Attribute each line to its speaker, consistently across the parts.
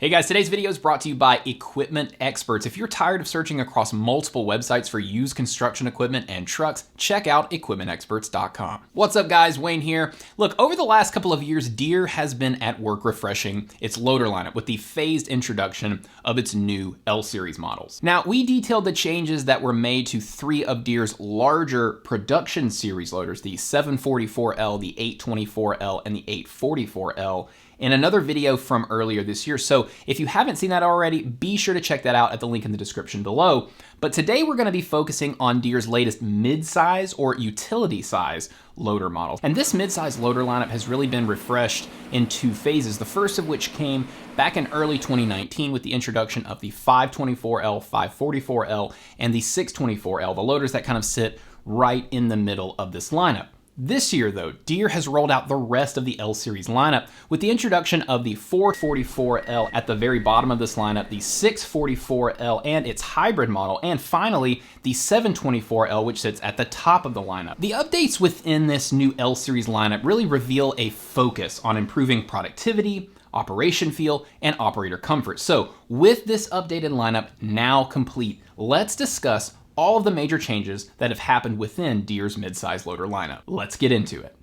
Speaker 1: Hey guys, today's video is brought to you by Equipment Experts. If you're tired of searching across multiple websites for used construction equipment and trucks, check out equipmentexperts.com. What's up guys, Wayne here. Look, over the last couple of years, Deere has been at work refreshing its loader lineup with the phased introduction of its new L-Series models. Now, we detailed the changes that were made to three of Deere's larger production series loaders, the 744L, the 824L, and the 844L, in another video from earlier this year. So if you haven't seen that already, be sure to check that out at the link in the description below. But today we're gonna be focusing on Deere's latest mid-size or utility size loader models. And this mid-size loader lineup has really been refreshed in two phases, the first of which came back in early 2019 with the introduction of the 524L, 544L, and the 624L, the loaders that kind of sit right in the middle of this lineup. This year though, Deere has rolled out the rest of the L-Series lineup with the introduction of the 444L at the very bottom of this lineup, the 644L and its hybrid model, and finally the 724L, which sits at the top of the lineup. The updates within this new L-Series lineup really reveal a focus on improving productivity, operation feel, and operator comfort. So with this updated lineup now complete, let's discuss all of the major changes that have happened within Deere's midsize loader lineup. Let's get into it.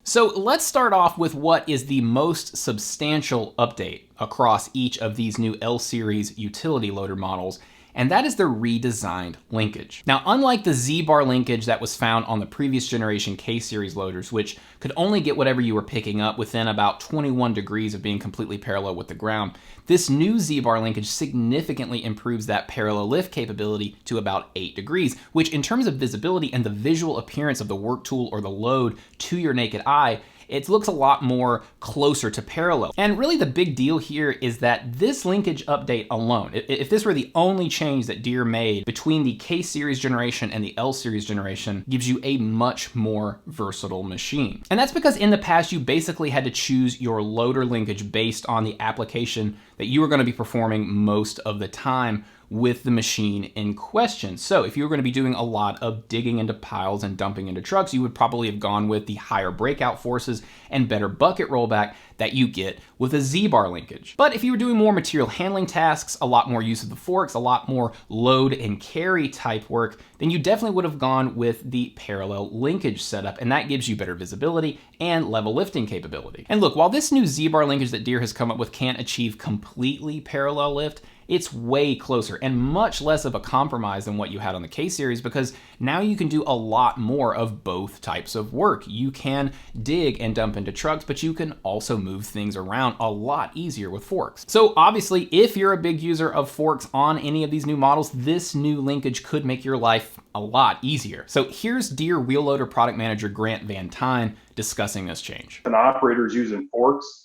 Speaker 1: So let's start off with what is the most substantial update across each of these new L-Series utility loader models, and that is the redesigned linkage. Now, unlike the Z-bar linkage that was found on the previous generation K-series loaders, which could only get whatever you were picking up within about 21 degrees of being completely parallel with the ground, this new Z-bar linkage significantly improves that parallel lift capability to about 8 degrees, which in terms of visibility and the visual appearance of the work tool or the load to your naked eye, it looks a lot more closer to parallel. And really the big deal here is that this linkage update alone, if this were the only change that Deere made between the K-series generation and the L-series generation, gives you a much more versatile machine. And that's because in the past you basically had to choose your loader linkage based on the application that you were going to be performing most of the time with the machine in question. So if you were going to be doing a lot of digging into piles and dumping into trucks, you would probably have gone with the higher breakout forces and better bucket rollback that you get with a Z-bar linkage. But if you were doing more material handling tasks, a lot more use of the forks, a lot more load and carry type work, then you definitely would have gone with the parallel linkage setup, and that gives you better visibility and level lifting capability. And look, while this new Z-bar linkage that Deere has come up with can't achieve completely parallel lift, it's way closer and much less of a compromise than what you had on the K-series, because now you can do a lot more of both types of work. You can dig and dump into trucks, but you can also move things around a lot easier with forks. So obviously, if you're a big user of forks on any of these new models, this new linkage could make your life a lot easier. So here's Deere wheel loader product manager Grant Van Tine discussing this change.
Speaker 2: An operator's using forks.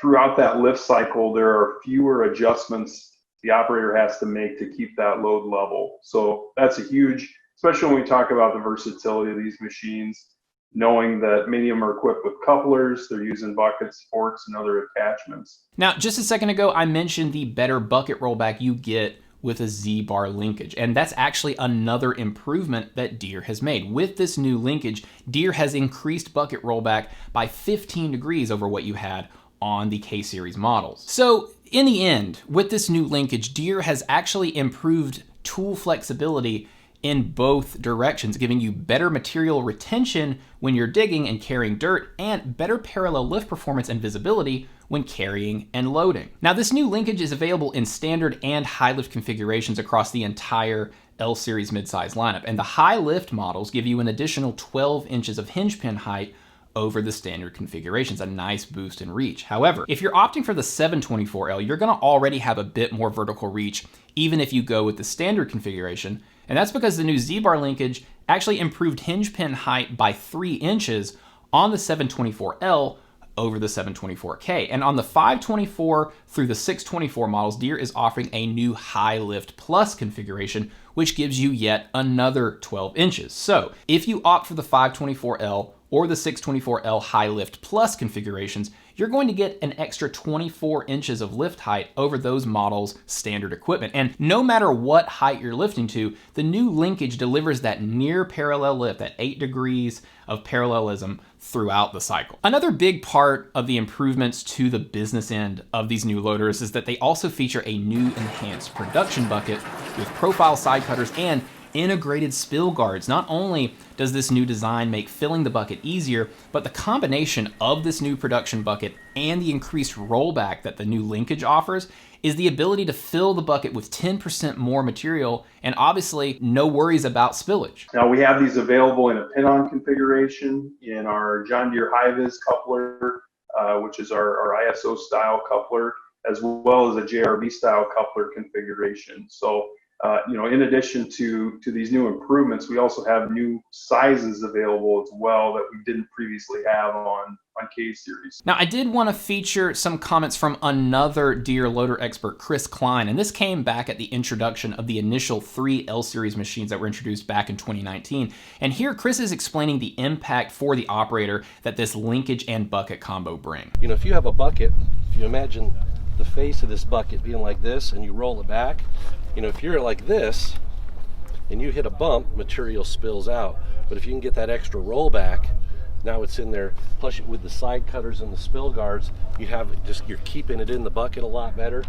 Speaker 2: Throughout that lift cycle, there are fewer adjustments the operator has to make to keep that load level. So that's a huge, especially when we talk about the versatility of these machines, knowing that many of them are equipped with couplers, they're using buckets, forks, and other attachments.
Speaker 1: Now, just a second ago, I mentioned the better bucket rollback you get with a Z-bar linkage. And that's actually another improvement that Deere has made. With this new linkage, Deere has increased bucket rollback by 15 degrees over what you had on the K-series models. So in the end, with this new linkage, Deere has actually improved tool flexibility in both directions, giving you better material retention when you're digging and carrying dirt, and better parallel lift performance and visibility when carrying and loading. Now, this new linkage is available in standard and high lift configurations across the entire L-Series midsize lineup, and the high lift models give you an additional 12 inches of hinge pin height over the standard configurations, a nice boost in reach. However, if you're opting for the 724L, you're gonna already have a bit more vertical reach, even if you go with the standard configuration, and that's because the new Z-bar linkage actually improved hinge pin height by 3 inches on the 724L over the 724K. And on the 524 through the 624 models, Deere is offering a new high lift plus configuration, which gives you yet another 12 inches. So if you opt for the 524L or the 624L High Lift Plus configurations, you're going to get an extra 24 inches of lift height over those models' standard equipment. And no matter what height you're lifting to, the new linkage delivers that near parallel lift, that 8 degrees of parallelism throughout the cycle. Another big part of the improvements to the business end of these new loaders is that they also feature a new enhanced production bucket with profile side cutters and integrated spill guards. Not only does this new design make filling the bucket easier, but the combination of this new production bucket and the increased rollback that the new linkage offers is the ability to fill the bucket with 10% more material and obviously no worries about spillage.
Speaker 2: Now we have these available in a pin-on configuration in our John Deere high-vis coupler, which is our ISO style coupler, as well as a JRB style coupler configuration. So in addition to these new improvements, we also have new sizes available as well that we didn't previously have on K series.
Speaker 1: Now, I did want to feature some comments from another Deere loader expert, Chris Klein, and this came back at the introduction of the initial 3 L series machines that were introduced back in 2019. And here, Chris is explaining the impact for the operator that this linkage and bucket combo bring.
Speaker 3: If you have a bucket, if you imagine the face of this bucket being like this and you roll it back, if you're like this and you hit a bump, material spills out. But if you can get that extra rollback, now it's in there, plus with the side cutters and the spill guards, you're keeping it in the bucket a lot better.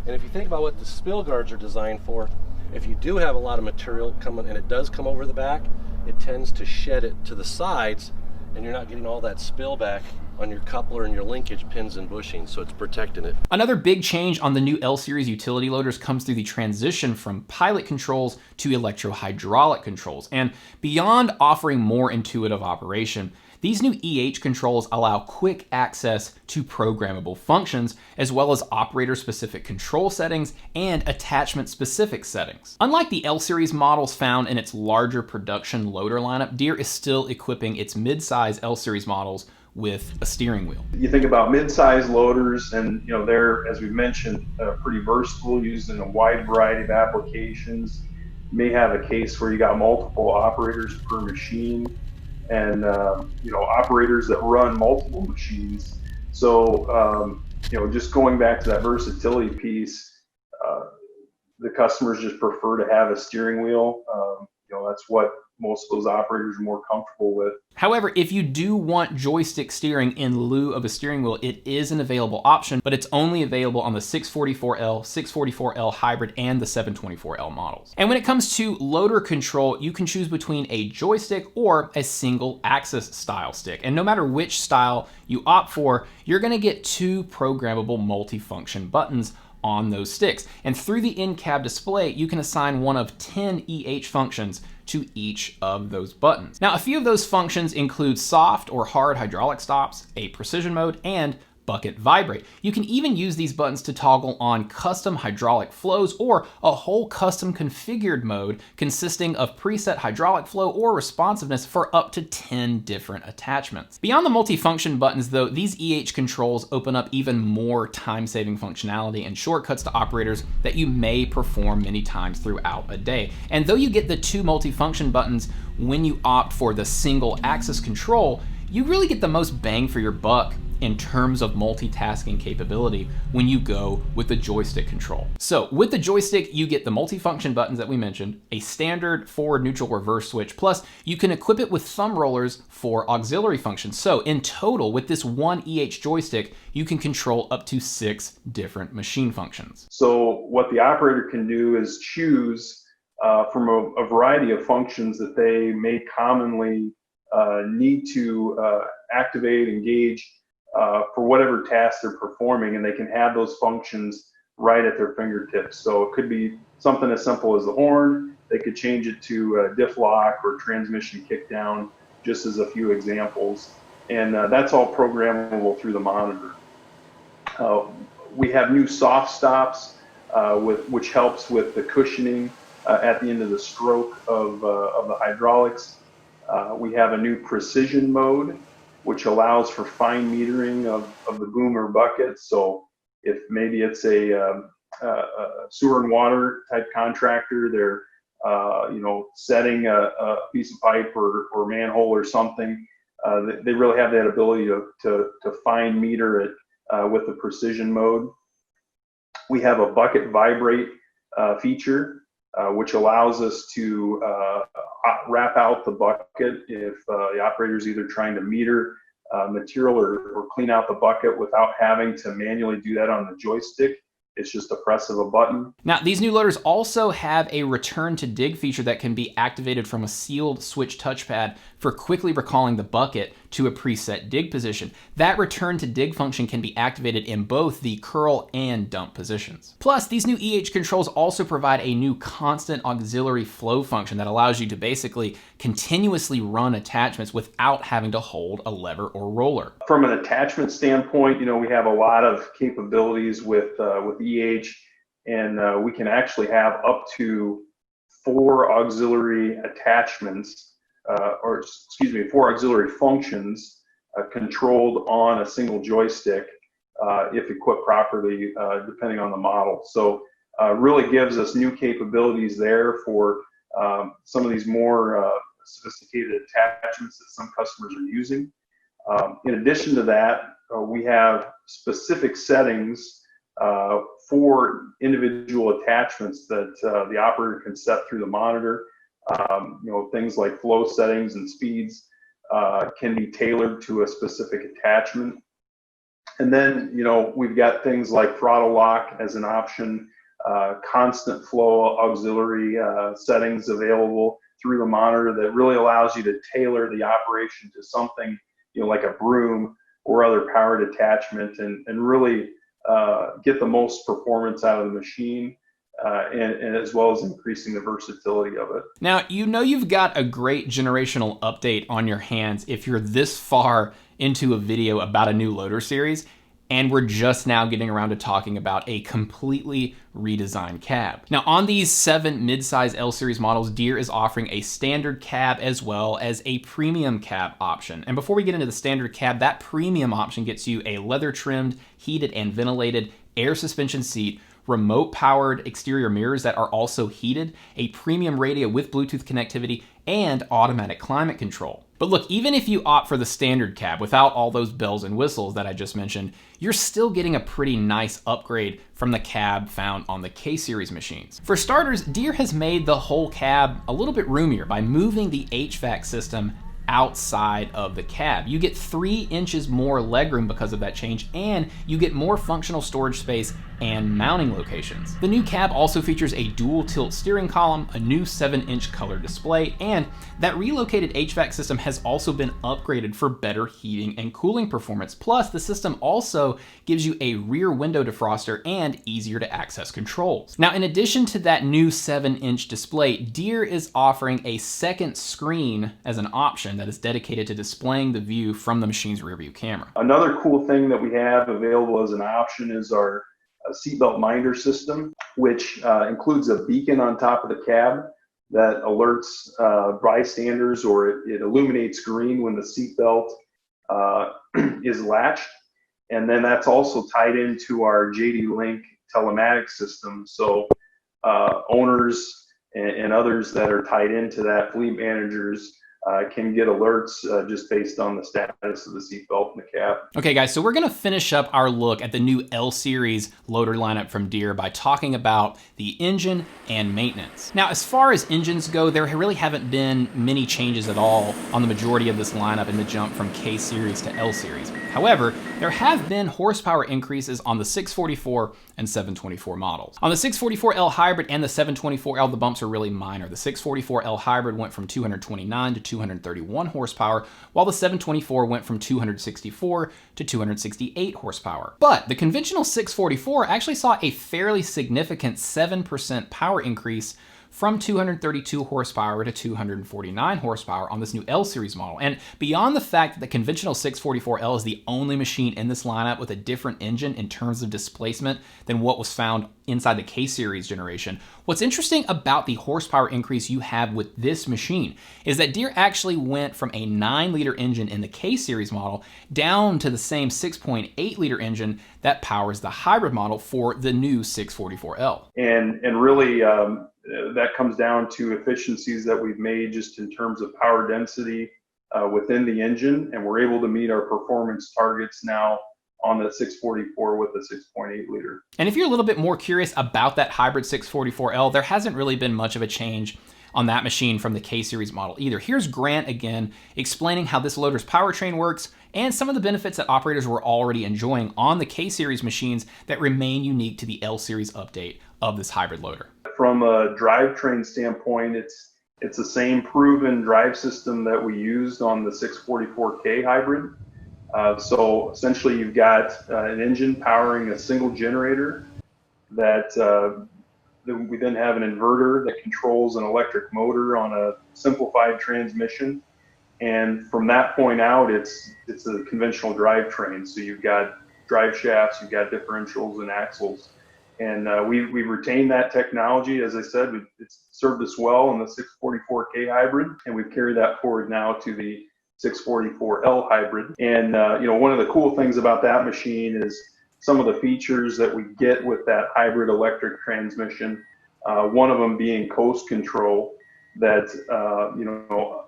Speaker 3: And if you think about what the spill guards are designed for, if you do have a lot of material coming and it does come over the back, it tends to shed it to the sides and you're not getting all that spill back on your coupler and your linkage pins and bushings, so it's protecting it.
Speaker 1: Another big change on the new L-Series utility loaders comes through the transition from pilot controls to electro-hydraulic controls. And beyond offering more intuitive operation, these new EH controls allow quick access to programmable functions, as well as operator-specific control settings and attachment-specific settings. Unlike the L-Series models found in its larger production loader lineup, Deere is still equipping its mid-size L-Series models with a steering wheel.
Speaker 2: You think about mid-size loaders, and they're, as we mentioned, pretty versatile, used in a wide variety of applications. You may have a case where you got multiple operators per machine, and operators that run multiple machines. So just going back to that versatility piece, the customers just prefer to have a steering wheel. That's what most of those operators are more comfortable with.
Speaker 1: However, if you do want joystick steering in lieu of a steering wheel, it is an available option, but it's only available on the 644L, 644L Hybrid, and the 724L models. And when it comes to loader control, you can choose between a joystick or a single axis style stick. And no matter which style you opt for, you're gonna get 2 programmable multifunction buttons on those sticks. And through the in-cab display, you can assign one of 10 EH functions to each of those buttons. Now, a few of those functions include soft or hard hydraulic stops, a precision mode, and bucket vibrate. You can even use these buttons to toggle on custom hydraulic flows or a whole custom configured mode consisting of preset hydraulic flow or responsiveness for up to 10 different attachments. Beyond the multifunction buttons though, these EH controls open up even more time-saving functionality and shortcuts to operators that you may perform many times throughout a day. And though you get the 2 multifunction buttons when you opt for the single axis control, you really get the most bang for your buck in terms of multitasking capability when you go with the joystick control. So with the joystick, you get the multifunction buttons that we mentioned, a standard forward, neutral, reverse switch, plus you can equip it with thumb rollers for auxiliary functions. So in total, with this one EH joystick, you can control up to 6 different machine functions.
Speaker 2: So what the operator can do is choose from a variety of functions that they may commonly need to activate, engage, for whatever task they're performing, and they can have those functions right at their fingertips. So it could be something as simple as the horn. They could change it to diff lock or transmission kick down, just as a few examples. And that's all programmable through the monitor. We have new soft stops, which helps with the cushioning at the end of the stroke of the hydraulics. We have a new precision mode, which allows for fine metering of the boom or bucket. So if maybe it's a sewer and water type contractor, they're setting a piece of pipe or manhole or something, They really have that ability to fine meter it with the precision mode. We have a bucket vibrate feature, which allows us to wrap out the bucket if the operator is either trying to meter material or clean out the bucket without having to manually do that on the joystick. It's just a press of a button.
Speaker 1: Now, these new loaders also have a return to dig feature that can be activated from a sealed switch touchpad for quickly recalling the bucket to a preset dig position. That return to dig function can be activated in both the curl and dump positions. Plus, these new EH controls also provide a new constant auxiliary flow function that allows you to basically continuously run attachments without having to hold a lever or roller.
Speaker 2: From an attachment standpoint, we have a lot of capabilities with EH, and we can actually have up to 4 auxiliary attachments, 4 auxiliary functions controlled on a single joystick if equipped properly, depending on the model. So really gives us new capabilities there for some of these more sophisticated attachments that some customers are using. In addition to that, we have specific settings for individual attachments that the operator can set through the monitor. Things like flow settings and speeds can be tailored to a specific attachment. And then, we've got things like throttle lock as an option, constant flow auxiliary settings available through the monitor that really allows you to tailor the operation to something, like a broom or other powered attachment, and really get the most performance out of the machine, and as well as increasing the versatility of it.
Speaker 1: Now, you've got a great generational update on your hands if you're this far into a video about a new loader series, and we're just now getting around to talking about a completely redesigned cab. Now, on these 7 mid-size L-Series models, Deere is offering a standard cab as well as a premium cab option. And before we get into the standard cab, that premium option gets you a leather-trimmed, heated and ventilated air suspension seat, remote-powered exterior mirrors that are also heated, a premium radio with Bluetooth connectivity, and automatic climate control. But look, even if you opt for the standard cab without all those bells and whistles that I just mentioned, you're still getting a pretty nice upgrade from the cab found on the K-Series machines. For starters, Deere has made the whole cab a little bit roomier by moving the HVAC system outside of the cab. You get 3 inches more legroom because of that change, and you get more functional storage space and mounting locations. The new cab also features a dual tilt steering column, a new 7-inch color display, and that relocated HVAC system has also been upgraded for better heating and cooling performance. Plus, the system also gives you a rear window defroster and easier to access controls. Now, in addition to that new 7-inch display, Deere is offering a second screen as an option that is dedicated to displaying the view from the machine's rearview camera.
Speaker 2: Another cool thing that we have available as an option is our seatbelt minder system, which includes a beacon on top of the cab that alerts bystanders, or it illuminates green when the seatbelt is latched. And then that's also tied into our JD Link telematics system. So owners and others that are tied into that, fleet managers, can get alerts just based on the status of the seatbelt in the cab.
Speaker 1: Okay guys, so we're gonna finish up our look at the new L-Series loader lineup from Deere by talking about the engine and maintenance. Now, as far as engines go, there really haven't been many changes at all on the majority of this lineup in the jump from K-Series to L-Series. However, there have been horsepower increases on the 644 and 724 models. On the 644L Hybrid and the 724L, the bumps are really minor. The 644L Hybrid went from 229 to 231 horsepower, while the 724 went from 264 to 268 horsepower. But the conventional 644 actually saw a fairly significant 7% power increase from 232 horsepower to 249 horsepower on this new L-Series model. And beyond the fact that the conventional 644L is the only machine in this lineup with a different engine in terms of displacement than what was found inside the K-Series generation, what's interesting about the horsepower increase you have with this machine is that Deere actually went from a 9-liter engine in the K-Series model down to the same 6.8-liter engine that powers the hybrid model for the new 644L.
Speaker 2: And really, that comes down to efficiencies that we've made just in terms of power density within the engine, and we're able to meet our performance targets now on the 644 with the 6.8 liter.
Speaker 1: And if you're a little bit more curious about that hybrid 644L, there hasn't really been much of a change on that machine from the K-Series model either. Here's Grant again explaining how this loader's powertrain works and some of the benefits that operators were already enjoying on the K-Series machines that remain unique to the L-Series update of this hybrid loader.
Speaker 2: From a drivetrain standpoint, it's the same proven drive system that we used on the 644K hybrid. So essentially you've got an engine powering a single generator that we then have an inverter that controls an electric motor on a simplified transmission. And from that point out, it's a conventional drivetrain. So you've got drive shafts, you've got differentials and axles. And we've retained that technology. As I said, it's served us well in the 644K hybrid, and we've carried that forward now to the 644L hybrid. And one of the cool things about that machine is some of the features that we get with that hybrid electric transmission. One of them being coast control that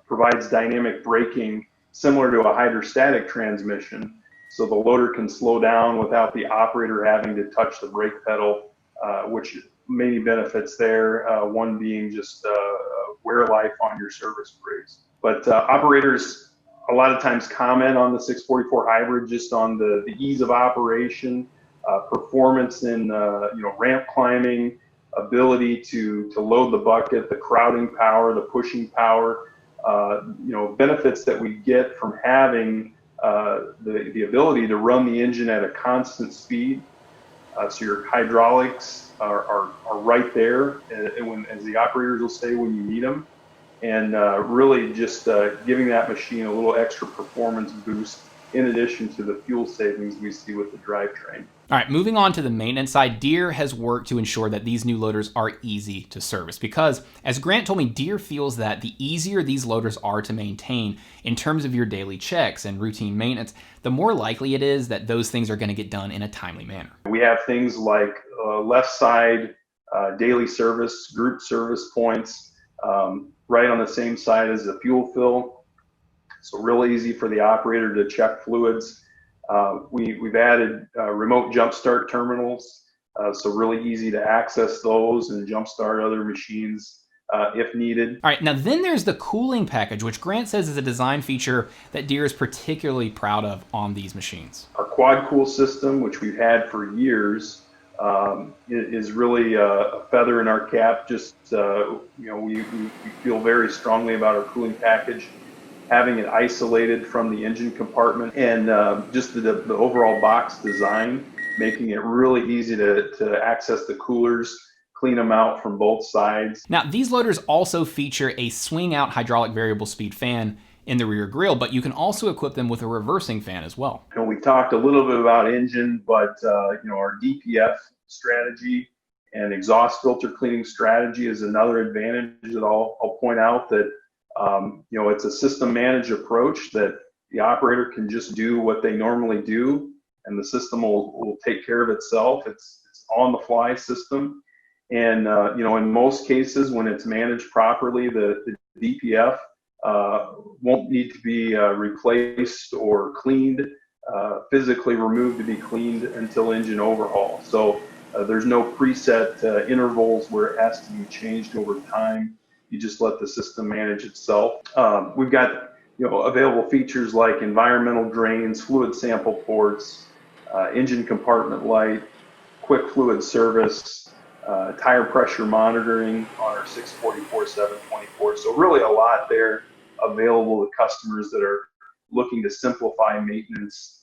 Speaker 2: provides dynamic braking similar to a hydrostatic transmission. So the loader can slow down without the operator having to touch the brake pedal, which many benefits there. One being just wear life on your service brakes. But operators a lot of times comment on the 644 hybrid just on the ease of operation, performance in ramp climbing, ability to load the bucket, the crowding power, the pushing power, benefits that we get from having the ability to run the engine at a constant speed. So your hydraulics are right there, and as the operators will say, when you need them. And really just giving that machine a little extra performance boost in addition to the fuel savings we see with the drivetrain.
Speaker 1: All right, moving on to the maintenance side, Deere has worked to ensure that these new loaders are easy to service because, as Grant told me, Deere feels that the easier these loaders are to maintain in terms of your daily checks and routine maintenance, the more likely it is that those things are going to get done in a timely manner.
Speaker 2: We have things like left side daily service, group service points, right on the same side as the fuel fill. So real easy for the operator to check fluids. We've added remote jump start terminals, so really easy to access those and jump start other machines if needed.
Speaker 1: All right, now then there's the cooling package, which Grant says is a design feature that Deere is particularly proud of on these machines.
Speaker 2: Our quad cool system, which we've had for years, is really a feather in our cap. Just we feel very strongly about our cooling package, having it isolated from the engine compartment, and just the overall box design, making it really easy to access the coolers, clean them out from both sides.
Speaker 1: Now, these loaders also feature a swing-out hydraulic variable speed fan in the rear grille, but you can also equip them with a reversing fan as well.
Speaker 2: And we talked a little bit about engine, but our DPF strategy and exhaust filter cleaning strategy is another advantage that I'll point out, that it's a system managed approach that the operator can just do what they normally do, and the system will take care of itself. It's on the fly system. And, in most cases, when it's managed properly, the DPF won't need to be replaced or cleaned, physically removed to be cleaned until engine overhaul. So there's no preset intervals where it has to be changed over time. You just let the system manage itself. We've got available features like environmental drains, fluid sample ports, engine compartment light, quick fluid service, tire pressure monitoring on our 644-724. So really a lot there available to customers that are looking to simplify maintenance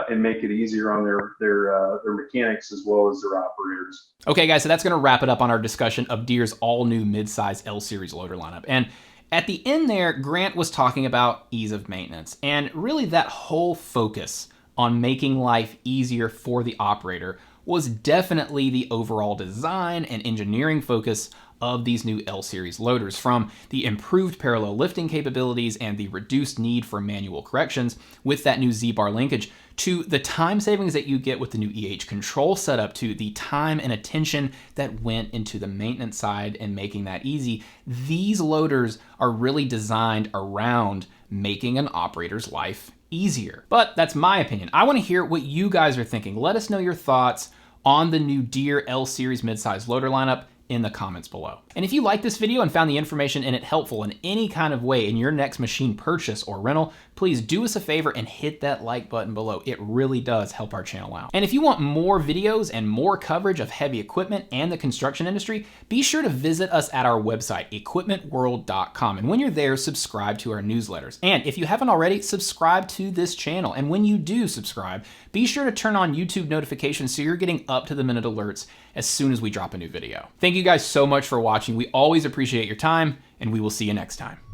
Speaker 2: and make it easier on their mechanics as well as their operators.
Speaker 1: Okay, guys, so that's going to wrap it up on our discussion of Deere's all-new mid-size L-Series loader lineup. And at the end there, Grant was talking about ease of maintenance, and really that whole focus on making life easier for the operator was definitely the overall design and engineering focus of these new L-Series loaders, from the improved parallel lifting capabilities and the reduced need for manual corrections with that new Z-bar linkage, to the time savings that you get with the new EH control setup, to the time and attention that went into the maintenance side and making that easy. These loaders are really designed around making an operator's life easier. But that's my opinion. I want to hear what you guys are thinking. Let us know your thoughts on the new Deere L-Series midsize loader lineup in the comments below. And if you like this video and found the information in it helpful in any kind of way in your next machine purchase or rental, please do us a favor and hit that like button below. It really does help our channel out. And if you want more videos and more coverage of heavy equipment and the construction industry, be sure to visit us at our website, equipmentworld.com. And when you're there, subscribe to our newsletters. And if you haven't already, subscribe to this channel. And when you do subscribe, be sure to turn on YouTube notifications so you're getting up-to-the-minute alerts as soon as we drop a new video. Thank you guys so much for watching. We always appreciate your time, and we will see you next time.